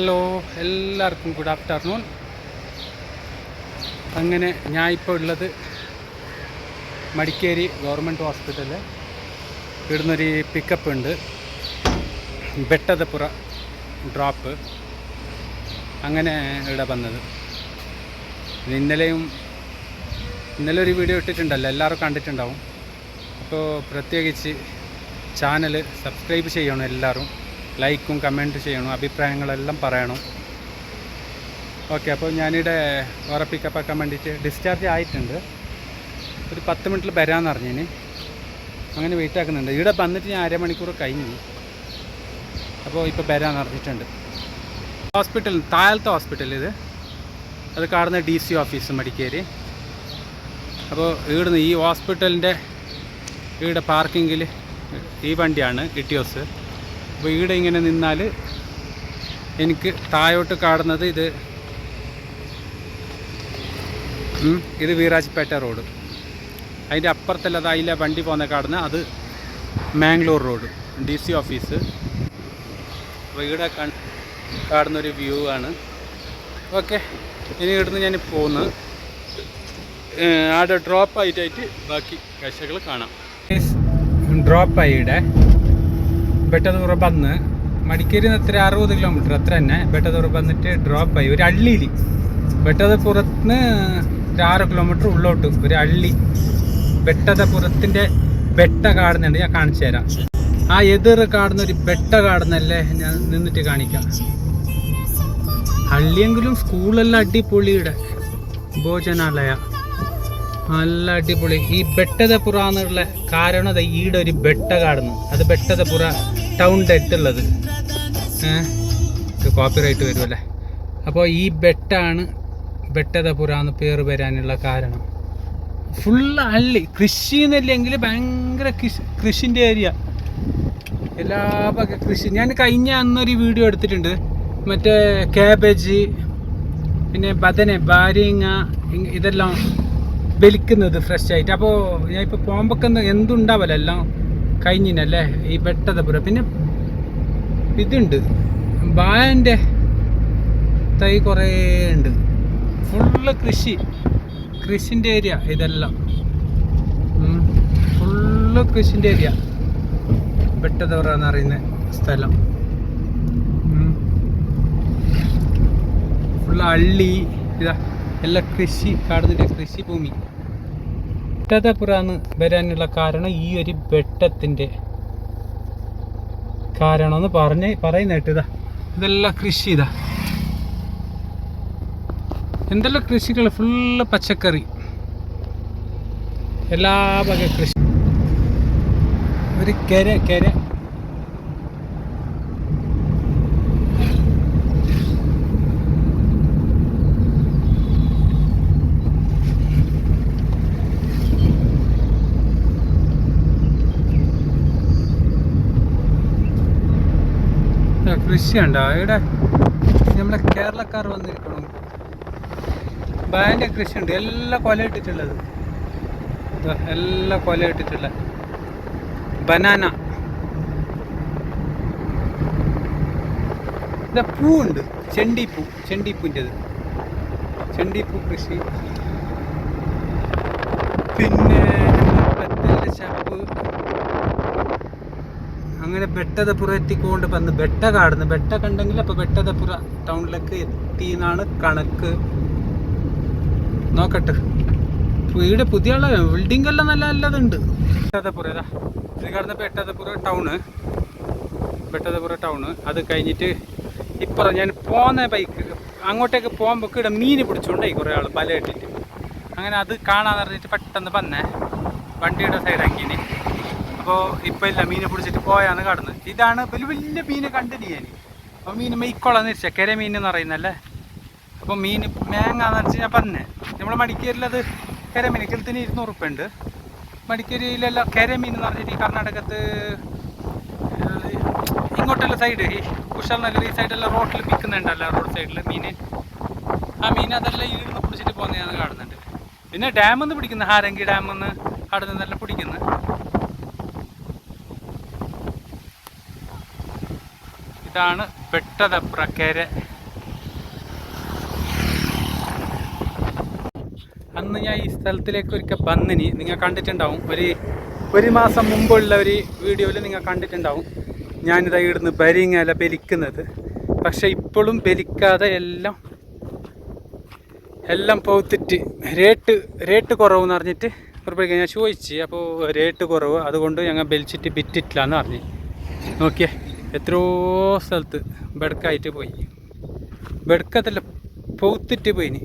Hello, എല്ലാവർക്കും good afternoon. അങ്ങനെ ഞാൻ ഇപ്പോൾ ഉള്ളത് മടിക്കേരി ഗവൺമെൻറ് ഹോസ്പിറ്റലിൽ. ഇവിടുന്നൊരു പിക്കപ്പ് ഉണ്ട്, ബെട്ടതപ്പുറ ഡ്രോപ്പ്. അങ്ങനെ ഇവിടെ വന്നത്. ഇന്നലെ ഒരു വീഡിയോ ഇട്ടിട്ടുണ്ടല്ലോ, എല്ലാവരും കണ്ടിട്ടുണ്ടാവും. അപ്പോൾ പ്രത്യേകിച്ച് ചാനൽ സബ്സ്ക്രൈബ് ചെയ്യണം, എല്ലാവരും ലൈക്കും കമൻറ്റ് ചെയ്യണം, അഭിപ്രായങ്ങളെല്ലാം പറയണം. ഓക്കെ, അപ്പോൾ ഞാനിവിടെ വേറെ പിക്കപ്പാക്കാൻ വേണ്ടിയിട്ട് ഡിസ്ചാർജ് ആയിട്ടുണ്ട്. ഒരു 10 മിനിറ്റിൽ വരാമെന്ന് പറഞ്ഞിന്. അങ്ങനെ വെയിറ്റ് ആക്കുന്നുണ്ട്. ഇവിടെ വന്നിട്ട് ഞാൻ അരമണിക്കൂർ കഴിഞ്ഞു. അപ്പോൾ ഇപ്പോൾ വരാമെന്ന് പറഞ്ഞിട്ടുണ്ട്. ഹോസ്പിറ്റൽ താഴത്തെ ഹോസ്പിറ്റൽ ഇത്. അത് കാണുന്ന DC ഓഫീസ് മടിക്കേരി. അപ്പോൾ ഇവിടുന്ന് ഈ ഹോസ്പിറ്റലിൻ്റെ ഇവിടെ പാർക്കിങ്ങിൽ ഈ വണ്ടിയാണ് ഇറ്റിയോസ്. അപ്പോൾ ഇവിടെ ഇങ്ങനെ നിന്നാൽ എനിക്ക് താഴോട്ട് കാണുന്നത് ഇത് വീരാജ്പേട്ട റോഡ്. അതിൻ്റെ അപ്പുറത്തല്ല അതിലെ വണ്ടി പോകുന്ന കാണുന്ന അത് മാംഗ്ലൂർ റോഡ്, DC ഓഫീസ്. അപ്പോൾ ഇവിടെ കാണുന്നൊരു വ്യൂ ആണ്. ഓക്കെ, ഇനി ഇവിടുന്ന് ഞാൻ പോകുന്നു. അവിടെ ഡ്രോപ്പ് ആയിട്ട് ബാക്കി കാഴ്ചകൾ കാണാം. ഡ്രോപ്പായി ഇവിടെ ബെട്ടതൂർ വന്ന് മടിക്കേരി എത്ര 60 കിലോമീറ്റർ അത്ര തന്നെ. ബെട്ടതൂർ വന്നിട്ട് ഡ്രോപ്പായി ഒരു അള്ളിയിൽ. ബെട്ടതപുരത്തിന് 6 കിലോമീറ്റർ ഉള്ളോട്ട് ഒരു അള്ളി. ബെട്ടതപുരത്തിൻ്റെ ബെട്ട കാണുന്നുണ്ട്, ഞാൻ കാണിച്ചു തരാം. ആ എതിർ കാണുന്ന ഒരു ബെട്ട കാണുന്നല്ലേ, ഞാൻ നിന്നിട്ട് കാണിക്കാം. അള്ളിയെങ്കിലും സ്കൂളെല്ലാം അടിപൊളിയുടെ ഭോജനാലയ നല്ല അടിപൊളി. ഈ ബെട്ടതപുറ എന്നുള്ള കാരണം ഈടെ ഒരു ബെട്ട കാണുന്നു, അത് ബെട്ടതപുറ ടൗണിൻ്റെ അടുത്തുള്ളത്. കോപ്പിറൈറ്റ് വരുമല്ലേ. അപ്പോൾ ഈ ബെട്ടാണ് ബെട്ടതപുര എന്ന് പേര് വരാനുള്ള കാരണം. ഫുള്ള് അള്ളി, കൃഷി എന്നല്ലെങ്കിൽ ഭയങ്കര കൃഷിൻ്റെ ഏരിയ. എല്ലാ വക കൃഷി. ഞാൻ കഴിഞ്ഞ അന്നൊരു വീഡിയോ എടുത്തിട്ടുണ്ട്, മറ്റേ കാബേജ്, പിന്നെ ബദന, ബാരിങ്ങ, ഇതെല്ലാം വലിക്കുന്നത് ഫ്രഷ് ആയിട്ട്. അപ്പോൾ ഞാൻ ഇപ്പോൾ പോകുമ്പോൾ എന്തുണ്ടാവല്ലോ, എല്ലാം കഴിഞ്ഞിനല്ലേ ഈ ബെട്ടതപുര. പിന്നെ ഇതുണ്ട്, ബായൻ്റെ തൈ കുറേ ഉണ്ട്. ഫുള്ള് കൃഷിൻ്റെ ഏരിയ ഇതെല്ലാം. ഫുള്ള് കൃഷിൻ്റെ ഏരിയ ബെട്ടതപുര എന്ന് പറയുന്ന സ്ഥലം. ഫുള്ള് അള്ളി, ഇതാ എല്ലാം കൃഷി കാണുന്നില്ല, കൃഷിഭൂമി. ബെട്ടതപുര എന്ന് വരാനുള്ള കാരണം ഈ ഒരു ബെട്ടത്തിൻ്റെ കാരണമെന്ന് പറയുന്നേട്ട്. ഇതെല്ലാം കൃഷി. എന്തെല്ലാം കൃഷികൾ, ഫുള്ള് പച്ചക്കറി, എല്ലാ വക കൃഷി. ഒരു കര കൃഷിയുണ്ടോ ഇവിടെ? നമ്മളെ കേരളക്കാർ വന്നിരിക്കണം. ഭയങ്കര കൃഷിയുണ്ട്, എല്ലാം കൊലയിട്ടിട്ടുള്ളത്. എല്ലാം കൊലയിട്ടിട്ടുള്ള ബനാന. ഇതാ പൂവുണ്ട്, ചെണ്ടിപ്പൂവിൻ്റെത്. ചെണ്ടിപ്പൂ കൃഷി. പിന്നെ ചപ്പ്. അങ്ങനെ ബെട്ടതപുര എത്തിക്കൊണ്ട് വന്ന് ബെട്ട കാണുന്നു. ബെട്ട കണ്ടെങ്കിൽ അപ്പോൾ ബെട്ടതപുര ടൗണിലേക്ക് എത്തിയെന്നാണ് കണക്ക്. നോക്കട്ടെ. ഇവിടെ പുതിയ ബിൽഡിംഗ് എല്ലാം നല്ലതുണ്ട്. ബെട്ടതപുര ഇത് കാണുന്ന ബെട്ടതപുര ടൗണ്. അത് കഴിഞ്ഞിട്ട് ഇപ്പുറം ഞാൻ പോകുന്ന ബൈക്ക് അങ്ങോട്ടേക്ക് പോകുമ്പോൾ ഇവിടെ മീൻ പിടിച്ചുകൊണ്ടായി കുറേ ആൾ ബല ഇട്ടിട്ട്. അങ്ങനെ അത് കാണാന്ന് പറഞ്ഞിട്ട് പെട്ടെന്ന് വന്നേ, വണ്ടിയുടെ സൈഡാക്കിന്. അപ്പോൾ ഇപ്പോൾ ഇല്ല, മീനെ പിടിച്ചിട്ട് പോയാന്ന് കാണുന്നത്. ഇതാണ് വലിയ മീന് കണ്ടിന് ഞാൻ. അപ്പോൾ മീൻ മെയ്ക്കോളാന്ന് വെച്ചാൽ കര മീൻ എന്ന് പറയുന്നല്ലേ. അപ്പോൾ മീൻ മേങ്ങാന്ന് വെച്ച് ഞാൻ പറഞ്ഞേ. നമ്മൾ മടിക്കേരിലത് കരമീൻ കിലത്തിന് 200 റുപ്യ ഉണ്ട്. മടിക്കേരിയിലെല്ലാം കരമീൻ എന്ന് പറഞ്ഞിട്ട് ഈ കർണാടകത്ത് ഇങ്ങോട്ടുള്ള സൈഡ്, ഈ കുശാൽ നഗർ ഈ സൈഡെല്ലാം റോഡിൽ വിൽക്കുന്നുണ്ടല്ലോ, റോഡ് സൈഡിൽ മീൻ. ആ മീൻ അതെല്ലാം ഈടുന്ന് പിടിച്ചിട്ട് പോകുന്നതാണ് കാണുന്നുണ്ട്. പിന്നെ ഡാമിൽ നിന്ന് പിടിക്കുന്ന, ഹാരങ്കി ഡാമിൽ നിന്ന് അവിടെ നിന്നെല്ലാം പിടിക്കുന്നത്. ഇതാണ് ബെട്ടതപുര കര. അന്ന് ഞാൻ ഈ സ്ഥലത്തിലേക്ക് ഒരിക്കൽ വന്നിനി, നിങ്ങൾ കണ്ടിട്ടുണ്ടാവും. ഒരു മാസം മുമ്പുള്ള ഒരു വീഡിയോയിൽ നിങ്ങൾ കണ്ടിട്ടുണ്ടാവും. ഞാനിതാ ഇവിടുന്ന് ബരിങ്ങല ബലിക്കുന്നത്. പക്ഷെ ഇപ്പോഴും ബലിക്കാതെ എല്ലാം പോത്തിട്ട് റേറ്റ് കുറവെന്ന് പറഞ്ഞിട്ട് പുറത്തേക്ക് ഞാൻ ചോദിച്ചു. അപ്പോൾ റേറ്റ് കുറവ്, അതുകൊണ്ട് ഞങ്ങൾ ബലിച്ചിട്ട് വിറ്റിട്ടില്ല എന്ന് പറഞ്ഞു. നോക്കിയേ, എത്രയോ സ്ഥലത്ത് ബെടുക്കായിട്ട് പോയി. ബെടുക്കത്തല്ല, പോത്തിട്ട് പോയിനി.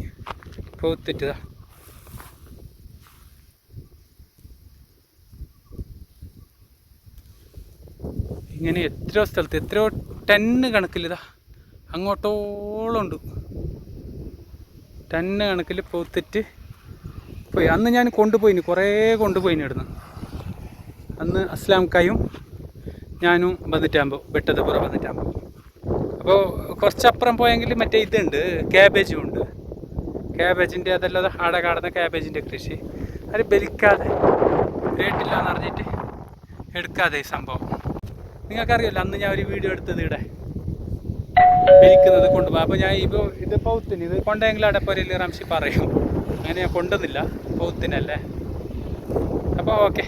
പോത്തിട്ടതാ ഇങ്ങനെ എത്രയോ സ്ഥലത്ത്, എത്രയോ ടണ്ണ് കണക്കിലിതാ അങ്ങോട്ടോളം ഉണ്ട്. ടണ്ണ് കണക്കിൽ പോത്തിട്ട് പോയി. അന്ന് ഞാൻ കൊണ്ടുപോയിന്, കുറേ കൊണ്ടുപോയിന് ഇവിടുന്ന്. അന്ന് അസ്ലാംക്കായും ഞാനും വന്നിട്ടാകുമ്പോൾ, വെട്ടതപ്പുറം വന്നിട്ടാകുമ്പോൾ. അപ്പോൾ കുറച്ചപ്പുറം പോയെങ്കിൽ മറ്റേ ഇതുണ്ട്, ക്യാബേജും ഉണ്ട്. ക്യാബേജിൻ്റെ അതല്ലാതെ ആടെ കാണുന്ന ക്യാബേജിൻ്റെ കൃഷി. അത് ബലിക്കാതെ, റേറ്റില്ല എന്ന് പറഞ്ഞിട്ട് എടുക്കാതെ ഈ സംഭവം. നിങ്ങൾക്കറിയില്ല, അന്ന് ഞാൻ ഒരു വീഡിയോ എടുത്തത് ഇവിടെ ബലിക്കുന്നത് കൊണ്ടുപോകും. അപ്പോൾ ഞാൻ ഇത് പൗത്തിന്, ഇത് കൊണ്ടെങ്കിൽ അവിടെ പോരയിൽ റംഷി പറയും. അങ്ങനെ ഞാൻ കൊണ്ടുവന്നില്ല, പൗത്തിനല്ലേ. അപ്പോൾ ഓക്കെ,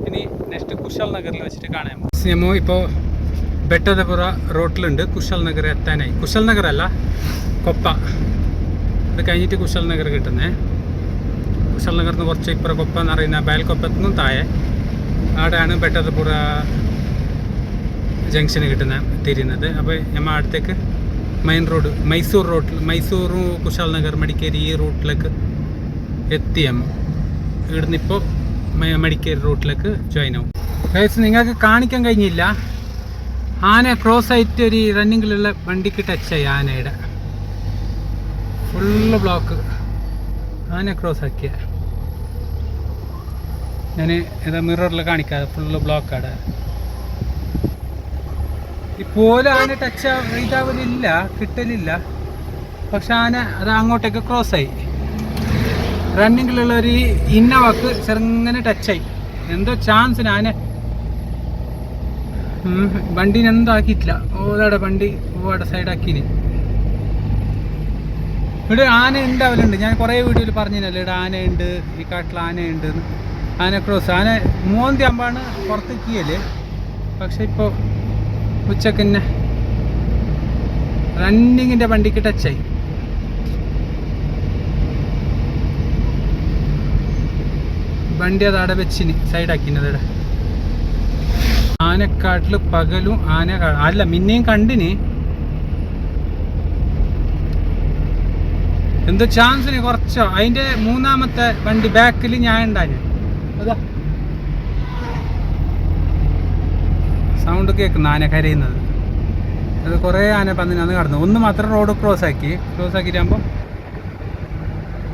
ഇനി നെക്സ്റ്റ് കുശൽ നഗറിൽ വെച്ചിട്ട് കാണാം. നമ്മൾ ഇപ്പോൾ ബെട്ടതപുറ റോട്ടിലുണ്ട്. കുശൽ നഗർ എത്താനായി. കുശൽ നഗറല്ല, കൊപ്പ. അത് കഴിഞ്ഞിട്ട് കുശൽ നഗർ കിട്ടുന്നത്. കുശൽ നഗറിന് കുറച്ച് ഇപ്പുറം കൊപ്പ എന്ന് പറയുന്ന ബയൽക്കൊപ്പത്തുനിന്നും താഴെ അവിടെയാണ് ബെട്ടതപുറ ജംഗ്ഷന് തിരിയുന്നത്. അപ്പോൾ നമ്മൾ അടുത്തേക്ക് മെയിൻ റോഡ് മൈസൂറും കുശാൽ നഗർ മടിക്കേരി ഈ റൂട്ടിലേക്ക് എത്തി. ഇവിടുന്ന് ഇപ്പോൾ മടിക്കേരി റൂട്ടിലേക്ക് ജോയിൻ ആവും. ഗൈസ്, നിങ്ങൾക്ക് കാണിക്കാൻ കഴിഞ്ഞില്ല, ആന ക്രോസ് ആയിട്ട് ഒരു റണ്ണിങ്ങിലുള്ള വണ്ടിക്ക് ടച്ചായി. ആനയുടെ ഫുള്ള് ബ്ലോക്ക്, ആന ക്രോസ് ആക്കിയ. ഞാൻ ഏതാ മിററിൽ കാണിക്കാതെ ഫുള്ള് ബ്ലോക്കാണ്. ഇപ്പോലെ ആന ടച്ച് ഇതാവലില്ല, കിട്ടലില്ല. പക്ഷെ ആന അത് അങ്ങോട്ടേക്ക് ക്രോസായി. റണ്ണിങ്ങിലുള്ള ഒരു ഇന്നോവക്ക് ചെറുങ്ങനെ ടച്ചായി. എന്തോ ചാൻസിന് ആന വണ്ടീനെ എന്തോ ആക്കിയിട്ടില്ല. ഓടെ വണ്ടി ഓടെ സൈഡാക്കിന്. ഇവിടെ ആന ഉണ്ടാവലുണ്ട്. ഞാൻ കുറേ വീഡിയോയിൽ പറഞ്ഞില്ലല്ലോ, ഇവിടെ ആനയുണ്ട്, ഈ കാട്ടിൽ ആനയുണ്ട്. ആന ക്രോസ്, ആന മോന്തി ആകുമ്പോഴാണ് പുറത്തേക്ക് ചെയ്യല്. പക്ഷെ ഇപ്പോൾ ഉച്ചക്ക് തന്നെ റണ്ണിങ്ങിൻ്റെ വണ്ടിക്ക് ടച്ചായി. വണ്ടി അത് അവിടെ വെച്ചിന് സൈഡാക്കിന്. അവിടെ ആനക്കാട്ടിൽ പകലും ആന അല്ല, മിന്നെയും കണ്ടിന്. എന്തോ ചാൻസിന് കുറച്ചോ. അതിൻ്റെ മൂന്നാമത്തെ വണ്ടി ബാക്കിൽ ഞാൻ ഉണ്ടായിരുന്നു. അതാ സൗണ്ട് കേൾക്കുന്നു, ആന കരയുന്നത്. അത് കുറേ ആന പന്നിനാന്ന് കടന്നു. ഒന്ന് മാത്രം റോഡ് ക്രോസ് ആക്കിയിട്ടാകുമ്പോൾ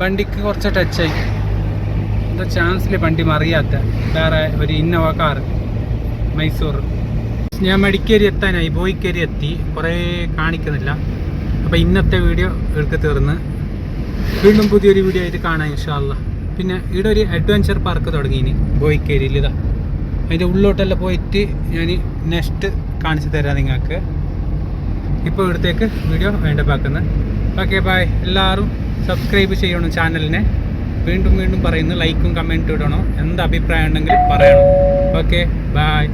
വണ്ടിക്ക് കുറച്ച് ടച്ചായി. എന്താ ചാൻസിൽ വണ്ടി മറിയാത്ത വേറെ ഒരു ഇന്നോവ കാറ് മൈസൂർ. ഞാൻ മടിക്കേരി എത്താനായി, ബോയിക്കേരി എത്തി. കുറേ കാണിക്കുന്നില്ല. അപ്പോൾ ഇന്നത്തെ വീഡിയോ എടുത്ത് തീർന്ന്. വീണ്ടും പുതിയൊരു വീഡിയോ ആയിട്ട് കാണാം ഇൻഷാ അല്ലാ. പിന്നെ ഇവിടെ ഒരു അഡ്വഞ്ചർ പാർക്ക് തുടങ്ങിയിന് ബോയിക്കേരിയിൽ. ഇതാ അതിൻ്റെ ഉള്ളോട്ടെല്ലാം പോയിട്ട് ഞാൻ നെക്സ്റ്റ് കാണിച്ചു തരാം നിങ്ങൾക്ക്. ഇപ്പോൾ ഇവിടത്തേക്ക് വീഡിയോ വേണ്ടപ്പാക്കുന്നത്. Okay, bye. എല്ലാവരും സബ്സ്ക്രൈബ് ചെയ്യണം ചാനലിനെ. വീണ്ടും പറയുന്നു, ലൈക്കും കമൻറ്റും ഇടണം. എന്ത് അഭിപ്രായം ഉണ്ടെങ്കിലും പറയണം. Okay, by.